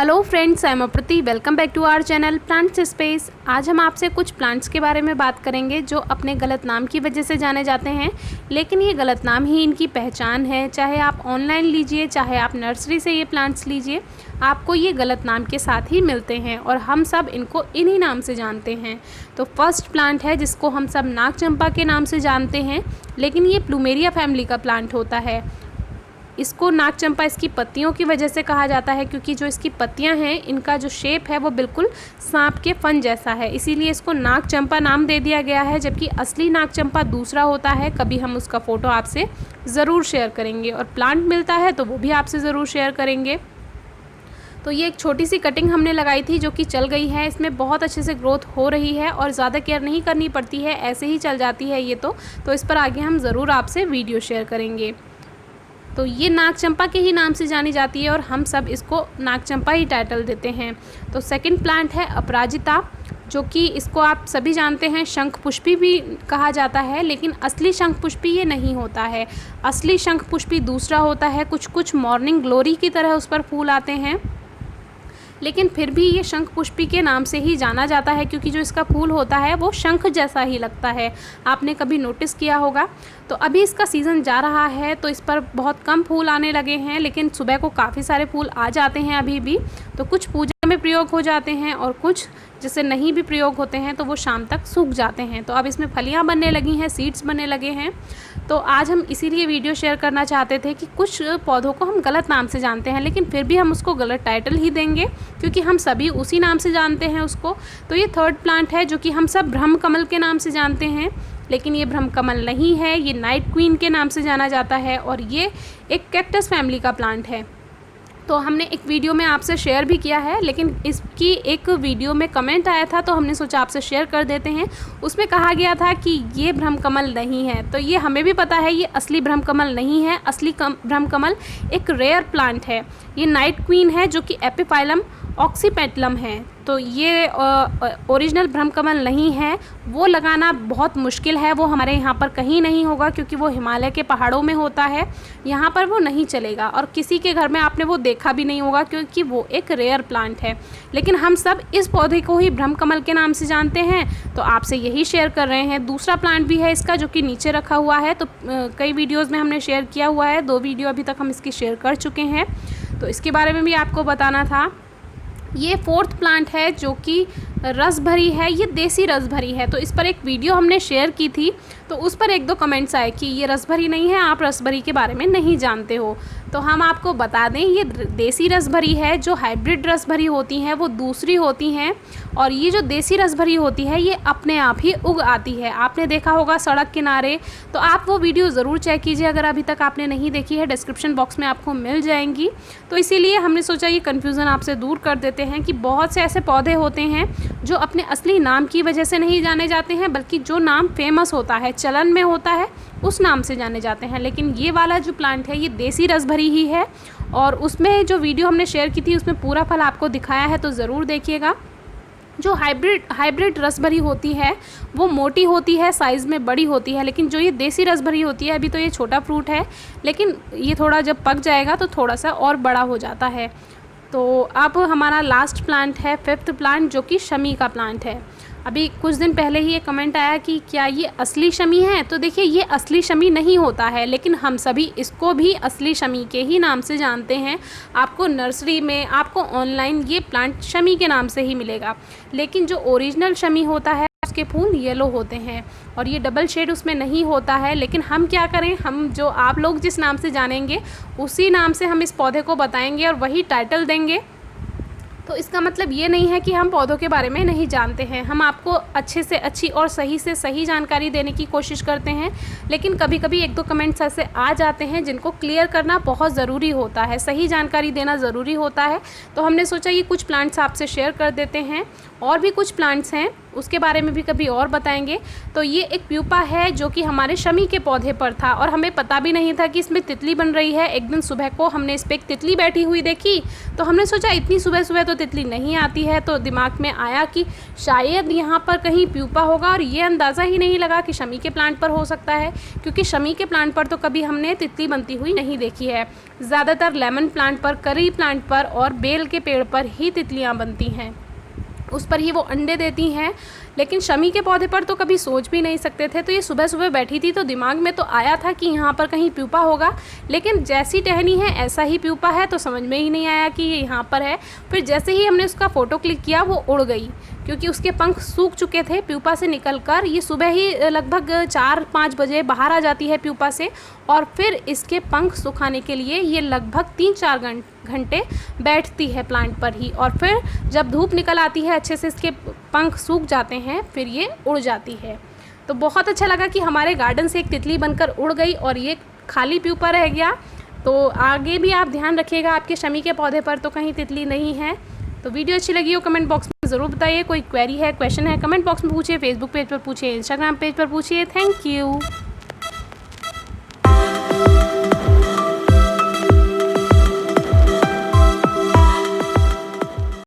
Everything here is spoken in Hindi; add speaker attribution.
Speaker 1: Hello friends, I am Aprati. Welcome back to our channel plants space. आज हम आपसे कुछ प्लांट्स के बारे में बात करेंगे जो अपने गलत नाम की वजह से जाने जाते हैं, लेकिन ये गलत नाम ही इनकी पहचान है। चाहे आप ऑनलाइन लीजिए, चाहे आप नर्सरी से ये प्लांट्स लीजिए, आपको ये गलत नाम के साथ ही मिलते हैं और हम सब इनको इन्हीं नाम से जानते हैं। तो फर्स्ट प्लांट है जिसको हम सब नाग चंपा के नाम से जानते हैं, लेकिन ये प्लूमेरिया फैमिली का प्लांट होता है। इसको नाग चंपा इसकी पत्तियों की वजह से कहा जाता है, क्योंकि जो इसकी पत्तियां हैं इनका जो शेप है वो बिल्कुल सांप के फन जैसा है, इसीलिए इसको नाग चंपा नाम दे दिया गया है। जबकि असली नाग चंपा दूसरा होता है। कभी हम उसका फ़ोटो आपसे ज़रूर शेयर करेंगे और प्लांट मिलता है तो वो भी आपसे ज़रूर शेयर करेंगे। तो ये एक छोटी सी कटिंग हमने लगाई थी जो कि चल गई है। इसमें बहुत अच्छे से ग्रोथ हो रही है और ज़्यादा केयर नहीं करनी पड़ती है, ऐसे ही चल जाती है ये। तो इस पर आगे हम ज़रूर आपसे वीडियो शेयर करेंगे। तो ये नाग चंपा के ही नाम से जानी जाती है और हम सब इसको नाग चंपा ही टाइटल देते हैं। तो सेकंड प्लांट है अपराजिता, जो कि इसको आप सभी जानते हैं शंख पुष्पी भी कहा जाता है, लेकिन असली शंख पुष्पी ये नहीं होता है। असली शंख पुष्पी दूसरा होता है। कुछ मॉर्निंग ग्लोरी की तरह उस पर फूल आते हैं, लेकिन फिर भी ये शंख पुष्पी के नाम से ही जाना जाता है, क्योंकि जो इसका फूल होता है वो शंख जैसा ही लगता है। आपने कभी नोटिस किया होगा। तो अभी इसका सीज़न जा रहा है तो इस पर बहुत कम फूल आने लगे हैं, लेकिन सुबह को काफ़ी सारे फूल आ जाते हैं अभी भी। तो कुछ पूजा में प्रयोग हो जाते हैं और कुछ जैसे नहीं भी प्रयोग होते हैं तो वो शाम तक सूख जाते हैं। तो अब इसमें फलियाँ बनने लगी हैं, सीड्स बनने लगे हैं। तो आज हम इसीलिए वीडियो शेयर करना चाहते थे कि कुछ पौधों को हम गलत नाम से जानते हैं, लेकिन फिर भी हम उसको गलत टाइटल ही देंगे, क्योंकि हम सभी उसी नाम से जानते हैं उसको। तो ये थर्ड प्लांट है जो कि हम सब ब्रह्म कमल के नाम से जानते हैं, लेकिन ये ब्रह्म कमल नहीं है, ये नाइट क्वीन के नाम से जाना जाता है और ये एक कैक्टस फैमिली का प्लांट है। तो हमने एक वीडियो में आपसे शेयर भी किया है, लेकिन इसकी एक वीडियो में कमेंट आया था तो हमने सोचा आपसे शेयर कर देते हैं। उसमें कहा गया था कि ये ब्रह्म कमल नहीं है, तो ये हमें भी पता है ये असली ब्रह्म कमल नहीं है। असली ब्रह्म कमल एक रेयर प्लांट है। ये नाइट क्वीन है जो कि एपिफाइलम ऑक्सीपेटलम है। तो ये ओरिजिनल ब्रह्म कमल नहीं है। वो लगाना बहुत मुश्किल है, वो हमारे यहाँ पर कहीं नहीं होगा, क्योंकि वो हिमालय के पहाड़ों में होता है। यहाँ पर वो नहीं चलेगा और किसी के घर में आपने वो देखा भी नहीं होगा, क्योंकि वो एक रेयर प्लांट है। लेकिन हम सब इस पौधे को ही ब्रह्म कमल के नाम से जानते हैं, तो आपसे यही शेयर कर रहे हैं। दूसरा प्लांट भी है इसका जो कि नीचे रखा हुआ है। तो कई वीडियोज़ में हमने शेयर किया हुआ है, 2 वीडियो अभी तक हम इसकी शेयर कर चुके हैं, तो इसके बारे में भी आपको बताना था। ये फोर्थ प्लांट है जो कि रस भरी है, ये देसी रस भरी है। तो इस पर एक वीडियो हमने शेयर की थी, तो उस पर 1-2 कमेंट्स आए कि ये रस भरी नहीं है, आप रस भरी के बारे में नहीं जानते हो। तो हम आपको बता दें, ये देसी रस भरी है। जो हाइब्रिड रस भरी होती हैं वो दूसरी होती हैं, और ये जो देसी रस भरी होती है ये अपने आप ही उग आती है। आपने देखा होगा सड़क किनारे, तो आप वो वीडियो ज़रूर चेक कीजिए अगर अभी तक आपने नहीं देखी है, डिस्क्रिप्शन बॉक्स में आपको मिल जाएंगी। तो इसीलिए हमने सोचा ये कन्फ्यूज़न आपसे दूर कर देते हैं कि बहुत से ऐसे पौधे होते हैं जो अपने असली नाम की वजह से नहीं जाने जाते हैं, बल्कि जो नाम फेमस होता है, चलन में होता है, उस नाम से जाने जाते हैं। लेकिन ये वाला जो प्लांट है ये देसी रस भरी ही है, और उसमें जो वीडियो हमने शेयर की थी उसमें पूरा फल आपको दिखाया है, तो ज़रूर देखिएगा। जो हाइब्रिड रस भरी होती है वो मोटी होती है, साइज़ में बड़ी होती है, लेकिन जो ये देसी रस भरी होती है, अभी तो ये छोटा फ्रूट है, लेकिन ये थोड़ा जब पक जाएगा तो थोड़ा सा और बड़ा हो जाता है। तो अब हमारा लास्ट प्लांट है, 5th प्लांट, जो कि शमी का प्लांट है। अभी कुछ दिन पहले ही एक कमेंट आया कि क्या ये असली शमी है। तो देखिए, ये असली शमी नहीं होता है, लेकिन हम सभी इसको भी असली शमी के ही नाम से जानते हैं। आपको नर्सरी में, आपको ऑनलाइन ये प्लांट शमी के नाम से ही मिलेगा, लेकिन जो ओरिजिनल शमी होता है उसके फूल येलो होते हैं और ये डबल शेड उसमें नहीं होता है। लेकिन हम क्या करें, हम जो आप लोग जिस नाम से जानेंगे उसी नाम से हम इस पौधे को बताएंगे और वही टाइटल देंगे। तो इसका मतलब ये नहीं है कि हम पौधों के बारे में नहीं जानते हैं। हम आपको अच्छे से अच्छी और सही से सही जानकारी देने की कोशिश करते हैं, लेकिन कभी कभी 1-2 कमेंट्स ऐसे आ जाते हैं जिनको क्लियर करना बहुत ज़रूरी होता है, सही जानकारी देना ज़रूरी होता है। तो हमने सोचा ये कुछ प्लांट्स आपसे शेयर कर देते हैं। और भी कुछ प्लांट्स हैं उसके बारे में भी कभी और बताएंगे। तो ये एक प्यूपा है जो कि हमारे शमी के पौधे पर था और हमें पता भी नहीं था कि इसमें तितली बन रही है। एक दिन सुबह को हमने इस पर एक तितली बैठी हुई देखी, तो हमने सोचा इतनी सुबह सुबह तो तितली नहीं आती है, तो दिमाग में आया कि शायद यहाँ पर कहीं प्यूपा होगा, और ये अंदाज़ा ही नहीं लगा कि शमी के प्लांट पर हो सकता है, क्योंकि शमी के प्लांट पर तो कभी हमने तितली बनती हुई नहीं देखी है। ज़्यादातर लेमन प्लांट पर, करी प्लांट पर और बेल के पेड़ पर ही तितलियाँ बनती हैं, उस पर ही वो अंडे देती हैं। लेकिन शमी के पौधे पर तो कभी सोच भी नहीं सकते थे। तो ये सुबह सुबह बैठी थी तो दिमाग में तो आया था कि यहाँ पर कहीं प्यूपा होगा, लेकिन जैसी टहनी है ऐसा ही प्यूपा है, तो समझ में ही नहीं आया कि ये यहाँ पर है। फिर जैसे ही हमने उसका फ़ोटो क्लिक किया वो उड़ गई, क्योंकि उसके पंख सूख चुके थे प्यूपा से निकलकर। ये सुबह ही लगभग 4-5 बजे बाहर आ जाती है प्यूपा से, और फिर इसके पंख सुखाने के लिए ये लगभग 3-4 घंटे बैठती है प्लांट पर ही, और फिर जब धूप निकल आती है अच्छे से इसके पंख सूख जाते हैं, फिर ये उड़ जाती है। तो बहुत अच्छा लगा कि हमारे गार्डन से एक तितली बनकर उड़ गई और ये खाली प्यूपा रह गया। तो आगे भी आप ध्यान रखिएगा आपके शमी के पौधे पर तो कहीं तितली नहीं है। तो वीडियो अच्छी लगी हो कमेंट बॉक्स में ज़रूर बताइए। कोई क्वेरी है, क्वेश्चन है, कमेंट बॉक्स में पूछिए, फेसबुक पेज पर पूछिए, इंस्टाग्राम पेज पर पूछिए। Thank you.